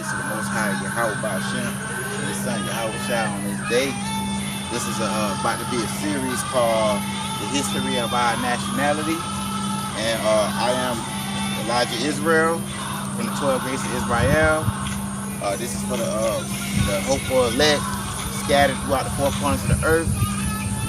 to the Most High Yahweh Ba'Shem and His Son Yahweh Shai on this day. This is about to be a series called The History of Our Nationality. And I am Elijah Israel from the 12 Gates of Israel. This is for the hopeful elect scattered throughout the four corners of the earth.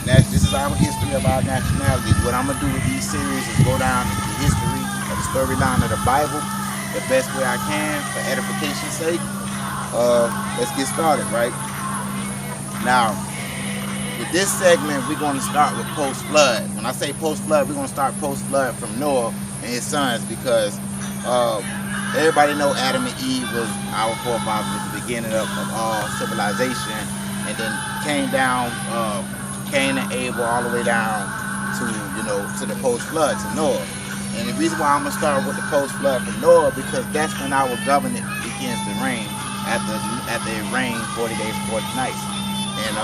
This is our history of our nationality. What I'm going to do with these series is go down the history of the storyline of the Bible the best way I can for edification's sake. Let's get started, right? Now, with this segment, we're going to start with post-flood. When I say post-flood, we're going to start post-flood from Noah and his sons because everybody know Adam and Eve was our forefathers at the beginning of all civilization, and then came down Cain and Abel all the way down to to the post-flood, to Noah. And the reason why I'm gonna start with the post-flood from Noah because that's when our government begins to reign after it rained 40 days, 40 nights. And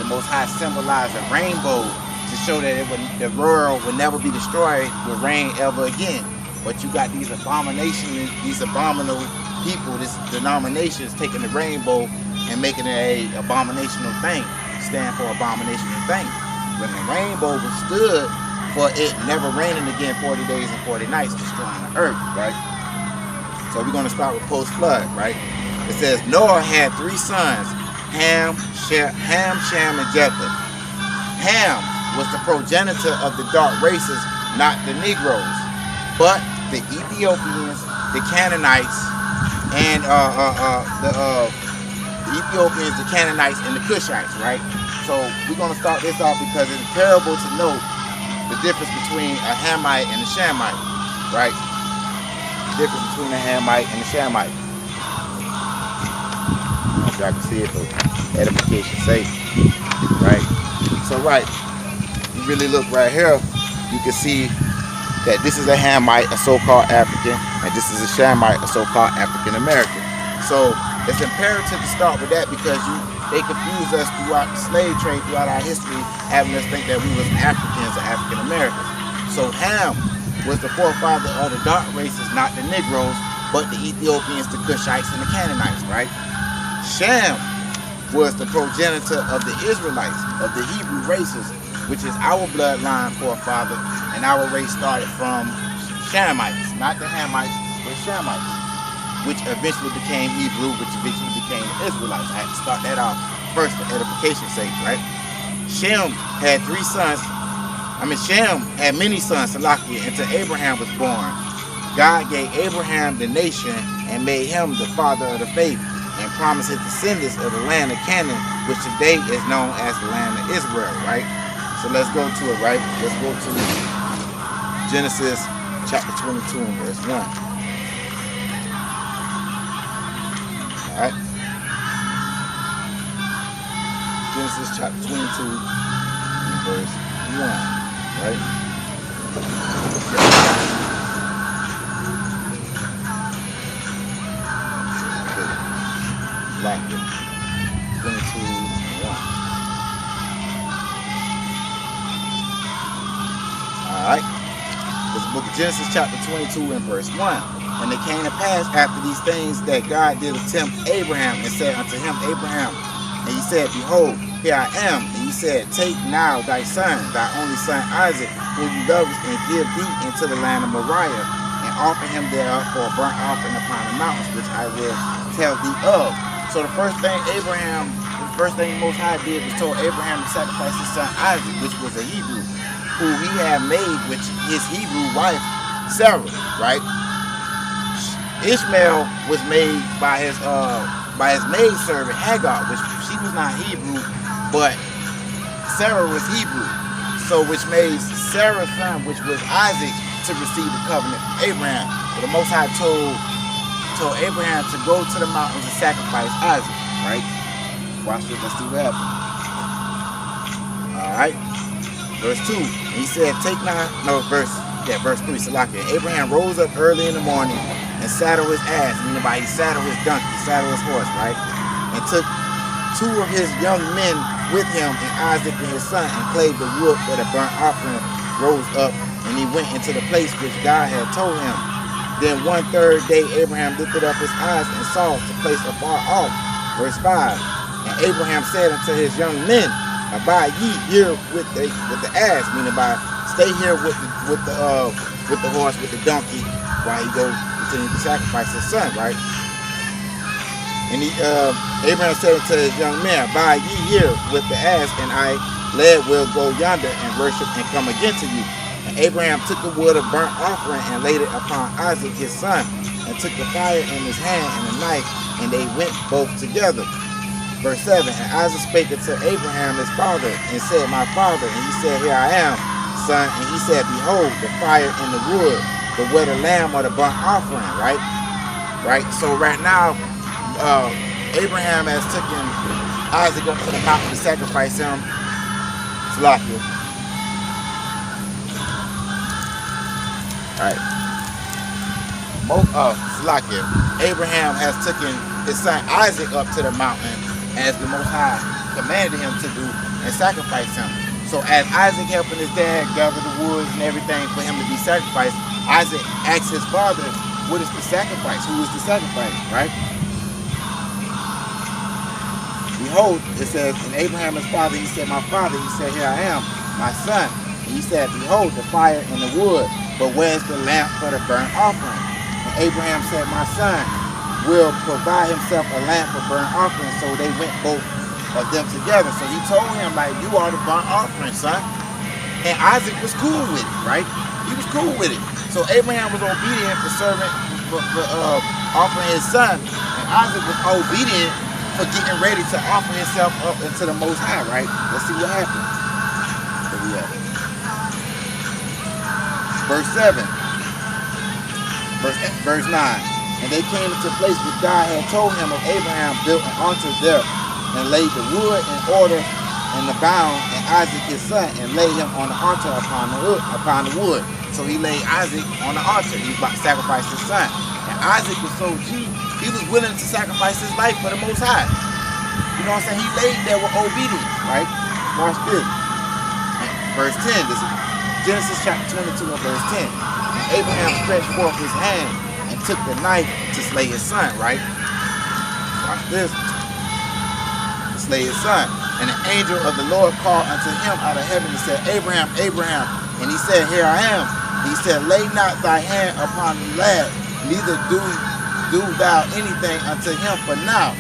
the Most High symbolized a rainbow to show that the world would never be destroyed with rain ever again. But you got these abominations, these abominable people, these denominations taking the rainbow and making it a abominational thing. Stand for abominational thing. When the rainbow was stood for it never raining again 40 days and 40 nights, destroying the earth, right? So we're going to start with post-flood, right? It says Noah had three sons, Ham, Shem, and Japheth. Ham was the progenitor of the dark races, not the Negroes, but the Ethiopians, the Canaanites, and the Ethiopians, the Canaanites, and the Cushites, right? So we're going to start this off because it's terrible to note the difference between a Hamite and a Shamite, right? The difference between a Hamite and a Shamite. I hope y'all can see it for edification's sake, right? So, right, you really look right here, you can see that this is a Hamite, a so-called African, and this is a Shamite, a so-called African American. So it's imperative to start with that because they confused us throughout the slave trade, throughout our history, having us think that we was Africans or African Americans. So Ham was the forefather of the dark races, not the Negroes, but the Ethiopians, the Cushites, and the Canaanites, right? Shem was the progenitor of the Israelites, of the Hebrew races, which is our bloodline forefather, and our race started from Shamites, not the Hamites, but Shamites, which eventually became Hebrew, which eventually became Israelites. I had to start that off first for edification's sake, right? Shem had three sons. Shem had many sons, Salakia, until Abraham was born. God gave Abraham the nation and made him the father of the faith and promised his descendants of the land of Canaan, which today is known as the land of Israel, right? So let's go to it, right? Let's go to Genesis chapter 22 and verse 1. Alright. Genesis chapter 22 and verse 1. Right? Like it. 22 and 1. Alright. This is the book of Genesis chapter 22 and verse 1. And it came to pass after these things that God did tempt Abraham and said unto him, Abraham, and he said, Behold, here I am. And he said, Take now thy son, thy only son Isaac, whom you lovest, and give thee into the land of Moriah, and offer him there for a burnt offering upon the mountains, which I will tell thee of. So the first thing the Most High did was told Abraham to sacrifice his son Isaac, which was a Hebrew, who he had made with his Hebrew wife Sarah, right? Ishmael was made by his maidservant Hagar, which she was not Hebrew, but Sarah was Hebrew. So which made Sarah's son, which was Isaac, to receive the covenant from Abraham. But the Most High told Abraham to go to the mountains and sacrifice Isaac, right? Watch this, let's see what happens. Alright. Verse 2. And he said, verse 3, Salakia. Abraham rose up early in the morning and saddled his ass, meaning by he saddled his donkey, saddled his horse, right? And took two of his young men with him and Isaac and his son and clave the wood for the burnt offering, rose up, and he went into the place which God had told him. Then one third day Abraham lifted up his eyes and Saul to place afar off. Verse 5. And Abraham said unto his young men, abide ye here with the ass, meaning by stay here with the horse, with the donkey, while he goes continue to sacrifice his son, right? And Abraham said unto his young men, abide ye here with the ass, and I will go yonder and worship and come again to you. And Abraham took the wood of burnt offering and laid it upon Isaac his son, and took the fire in his hand and a knife, and they went both together. Verse 7, and Isaac spake unto Abraham his father, and said, my father. And he said, here I am, son. And he said, behold, the fire and the wood, but where the lamb or the burnt offering, right? Right? So right now, Abraham has taken Isaac up to the mountain to sacrifice him. Salakia. Right. Salakia. Abraham has taken his son Isaac up to the mountain as the Most High commanded him to do and sacrifice him. So as Isaac helping his dad gather the woods and everything for him to be sacrificed, Isaac asks his father, what is the sacrifice? Who is the sacrifice, right? Behold, it says, and Abraham his father, he said, my father. He said, here I am, my son. And he said, behold, the fire and the wood, but where's the lamp for the burnt offering? And Abraham said, my son will provide himself a lamp for burnt offering. So they went both of them together. So he told him, like, you are the burnt offering, son. And Isaac was cool with it, right? He was cool with it. So Abraham was obedient for serving, for offering his son. And Isaac was obedient for getting ready to offer himself up into the Most High, right? Let's see what happens. Here we are. Verse 7. Verse 9. And they came into the place which God had told him of. Abraham built an altar there and laid the wood in order and the bound, and Isaac his son, and laid him on the altar upon the wood. So he laid Isaac on the altar. He was about to sacrifice his son. And Isaac was so G, he was willing to sacrifice his life for the Most High. You know what I'm saying? He laid there with obedience, right? Watch this. And verse 10, this is Genesis chapter 22 and verse 10. And Abraham stretched forth his hand and took the knife to slay his son, right? Watch this. To slay his son. And the angel of the Lord called unto him out of heaven and said, Abraham, Abraham. And he said, here I am. He said, lay not thy hand upon the lad, neither do thou anything unto him for now.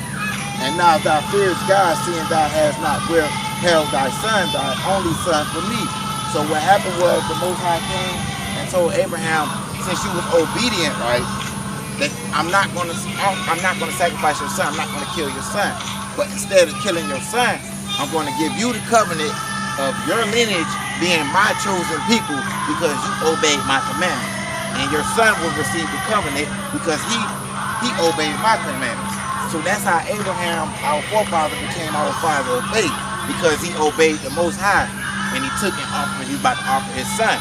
And now thou fearest God, seeing thou hast not withheld thy son, thy only son, from me. So what happened was the Most High came and told Abraham, since you was obedient, right, that I'm not going to sacrifice your son. I'm not going to kill your son. But instead of killing your son, I'm going to give you the covenant of your lineage being my chosen people because you obeyed my commandments. And your son will receive the covenant because he obeyed my commandments. So that's how Abraham, our forefather, became our father of faith, because he obeyed the Most High, and he took an offering. He was about to offer his son.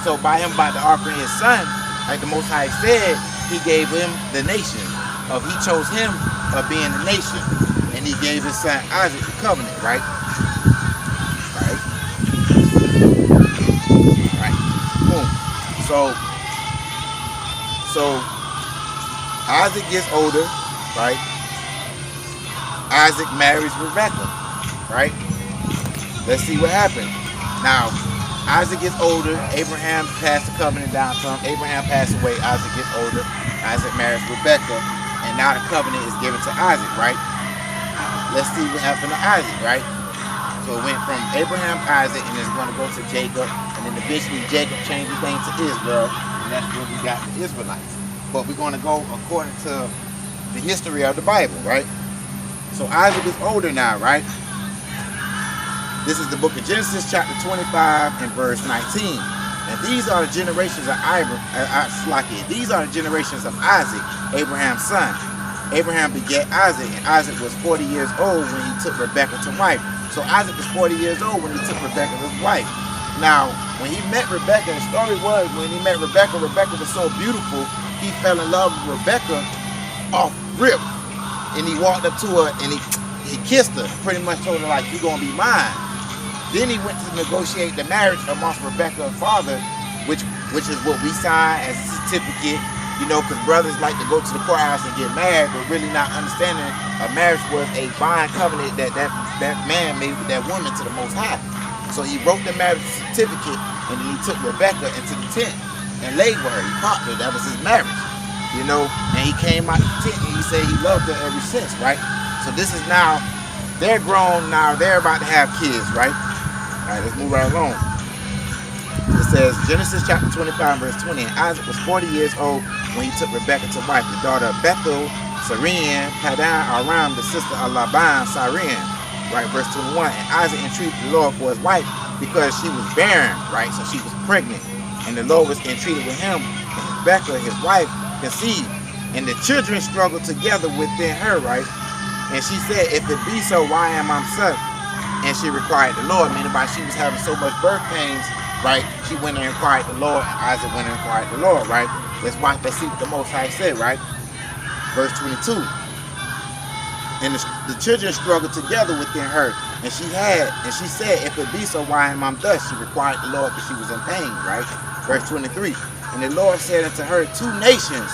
So by him about to offer his son, like the Most High said, he gave him the nation. He chose him of being the nation, and he gave his son Isaac the covenant, right? Right. Boom. So Isaac gets older, right? Isaac marries Rebecca, right? Let's see what happened. Now, Isaac gets older. Abraham passed the covenant down to him. Abraham passed away. Isaac gets older. Isaac marries Rebecca, and now the covenant is given to Isaac, right? Let's see what happened to Isaac, right? So it went from Abraham, Isaac, and it's going to go to Jacob, and then eventually Jacob changed the name to Israel, and that's where we got the Israelites. But we're going to go according to the history of the Bible, right? So Isaac is older now, right? This is the book of Genesis, chapter 25 and verse 19. And these are the generations of These are the generations of Isaac, Abraham's son. Abraham begat Isaac, and Isaac was 40 years old when he took Rebekah to wife. So Isaac was 40 years old when he took Rebekah as wife. Now, when he met Rebekah, the story was when he met Rebekah, Rebekah was so beautiful, he fell in love with Rebekah off rip. And he walked up to her and he kissed her, pretty much told her, like, you're going to be mine. Then he went to negotiate the marriage amongst Rebekah's father, which is what we sign as a certificate You know, because brothers like to go to the courthouse and get married, but really not understanding a marriage was a bond covenant that man made with that woman to the Most High. So he wrote the marriage certificate, and then he took Rebecca into the tent and laid with her. He popped her. That was his marriage. You know, and he came out the tent and he said he loved her ever since, right? So this is now, they're grown now, they're about to have kids, right? All right, let's move right along. It says, Genesis chapter 25, verse 20, and Isaac was 40 years old when he took Rebekah to wife, the daughter of Bethuel, Syrian, Padan Aram, the sister of Laban, Syrian, right? Verse 21, and Isaac entreated the Lord for his wife because she was barren, right? So she was pregnant, and the Lord was entreated with him, and Rebekah, his wife, conceived, and the children struggled together within her, right? And she said, if it be so, why am I such? And she required the Lord, meaning by she was having so much birth pains, right? She went and inquired the Lord, and Isaac went and inquired the Lord, right? That's why they see what the Most High said, right? Verse 22. And the children struggled together within her, and she said, if it be so, why am I thus? She required the Lord because she was in pain, right? Verse 23. And the Lord said unto her, two nations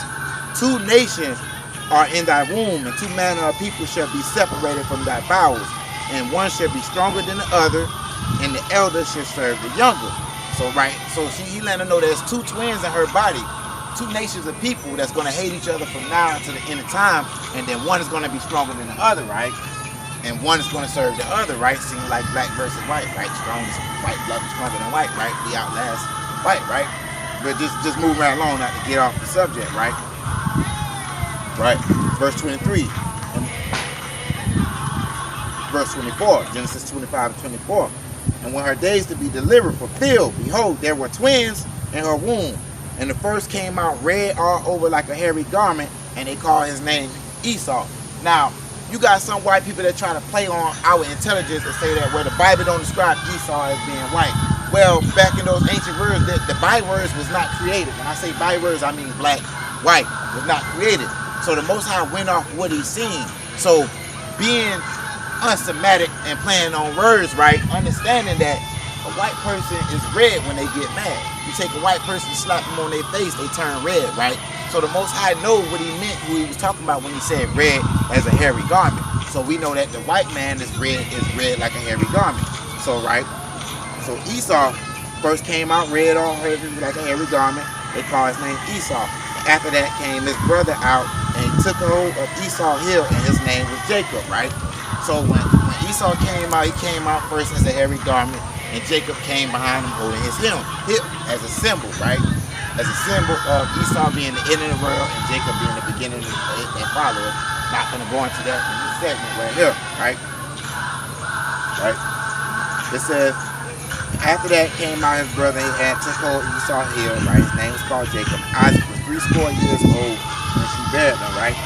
are in thy womb, and two manner of people shall be separated from thy bowels, and one shall be stronger than the other, and the elder shall serve the younger. So right, so he let her know there's two twins in her body, two nations of people that's going to hate each other from now until the end of time, and then one is going to be stronger than the other, right? And one is going to serve the other, right? Seems like black versus white, right? Strongest white, black is stronger than white, right? We outlast white, right? But just move right along, not to get off the subject, right? Right, verse 23, and verse 24, Genesis 25 and 24. And when her days to be delivered fulfilled, behold, there were twins in her womb. And the first came out red all over like a hairy garment, and they called his name Esau. Now, you got some white people that try to play on our intelligence and say that, well, the Bible don't describe Esau as being white. Well, back in those ancient words, the bywords was not created. When I say bywords, I mean black, white, was not created. So the Most High went off what he's seen. So being unsemitic and playing on words, right, understanding that a white person is red when they get mad. You take a white person, slap them on their face, they turn red, right? So the Most High knows what he meant, who he was talking about when he said red as a hairy garment. So we know that the white man is red like a hairy garment. So, right? So Esau first came out red all hairy like a hairy garment. They call his name Esau. After that came his brother out, and he took hold of Esau's heel, and his name was Jacob, right? So when Esau came out first as a hairy garment, and Jacob came behind him holding his hip as a symbol, right? As a symbol of Esau being the end of the world and Jacob being the beginning and follower. Not going to go into that in this segment right here, right? Right? It says, after that came out his brother, he had took hold of Esau's heel, right? His name was called Jacob. Isaac was 80 years old when she bare them, right?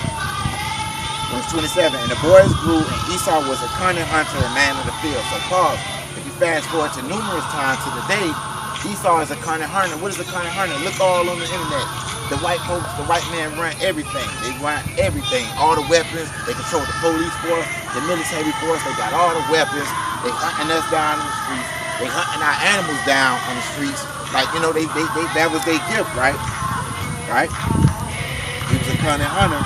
Verse 27, and the boys grew, and Esau was a cunning hunter, a man of the field. So pause. If you fast forward to numerous times to the day, Esau is a cunning hunter. What is a cunning hunter? Look all on the internet. The white folks, the white men run everything. They run everything. All the weapons. They control the police force, the military force. They got all the weapons. They hunting us down in the streets. They hunting our animals down on the streets. Like, you know, that was their gift, right? Right? He was a cunning hunter.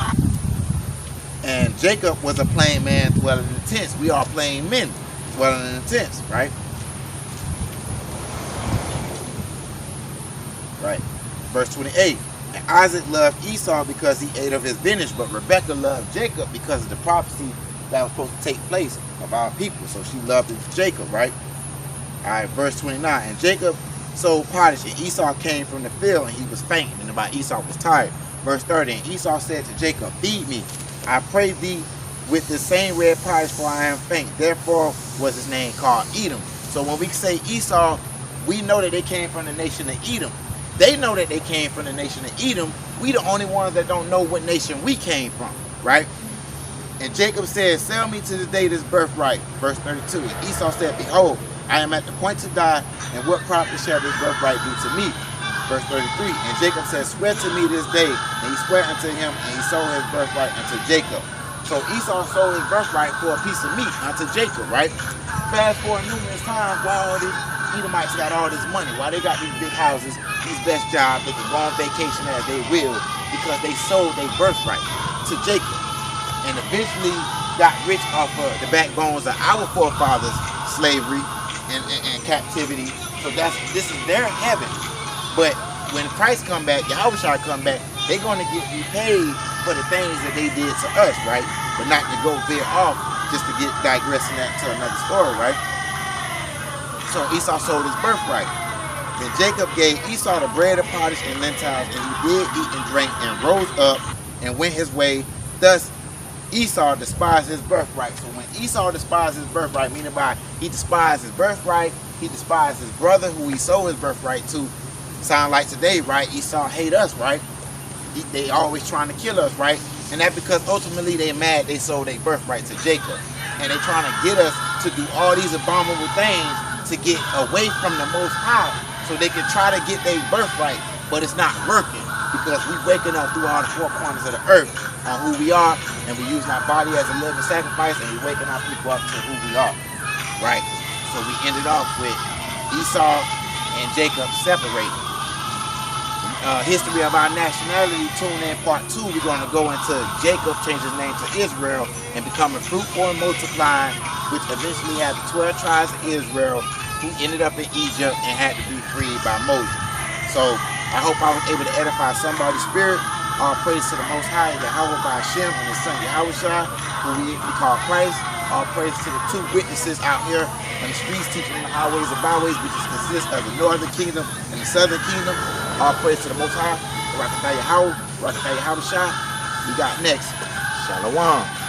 And Jacob was a plain man dwelling in the tents. We are plain men dwelling in the tents, right? Right. Verse 28. And Isaac loved Esau because he ate of his vintage, but Rebekah loved Jacob because of the prophecy that was supposed to take place of our people. So she loved Jacob, right? All right, verse 29. And Jacob sold pottage, and Esau came from the field, and he was faint, and about Esau was tired. Verse 30. And Esau said to Jacob, feed me, I pray thee, with the same red pottage, for I am faint. Therefore was his name called Edom. So when we say Esau, we know that they came from the nation of Edom. They know that they came from the nation of Edom. We the only ones that don't know what nation we came from, right? And Jacob said, sell me to the day this birthright. Verse 32. And Esau said, behold, I am at the point to die, and what profit shall this birthright do to me? Verse 33. And Jacob said, swear to me this day. And he swore unto him, and he sold his birthright unto Jacob. So Esau sold his birthright for a piece of meat unto Jacob, right? Fast forward numerous times, why all these Edomites got all this money, why they got these big houses, these best jobs, they can go on vacation as they will, because they sold their birthright to Jacob and eventually got rich off of the backbones of our forefathers' slavery and captivity. So this is their heaven. But when Christ come back, Yahushua come back, they're going to get repaid for the things that they did to us, right? But not to go veer off just to get digressing that to another story, right? So Esau sold his birthright. Then Jacob gave Esau the bread of pottage and lentils, and he did eat and drink and rose up and went his way. Thus Esau despised his birthright. So when Esau despised his birthright, meaning by he despised his birthright, he despised his brother who he sold his birthright to. Sound like today, right? Esau hate us, right? They always trying to kill us, right? And that's because ultimately they mad they sold their birthright to Jacob. And they trying to get us to do all these abominable things to get away from the Most High so they can try to get their birthright. But it's not working because we waking up through all the four corners of the earth on who we are, and we using our body as a living sacrifice, and we waking our people up to who we are, right? So we ended off with Esau and Jacob separated. History of our nationality, tune in part 2. We're going to go into Jacob change his name to Israel and becoming fruitful and multiplying, which eventually had the 12 tribes of Israel who ended up in Egypt and had to be freed by Moses. So I hope I was able to edify somebody's spirit. All praise to the Most High, Yahweh by Hashem and His Son Yahushua, who we call Christ. All praise to the two witnesses out here on the streets teaching the highways and byways, which consists of the northern kingdom and the southern kingdom. All praise to the Most High. Rakatah Yahweh, Rakatah Yahushua. We got next. Shalom.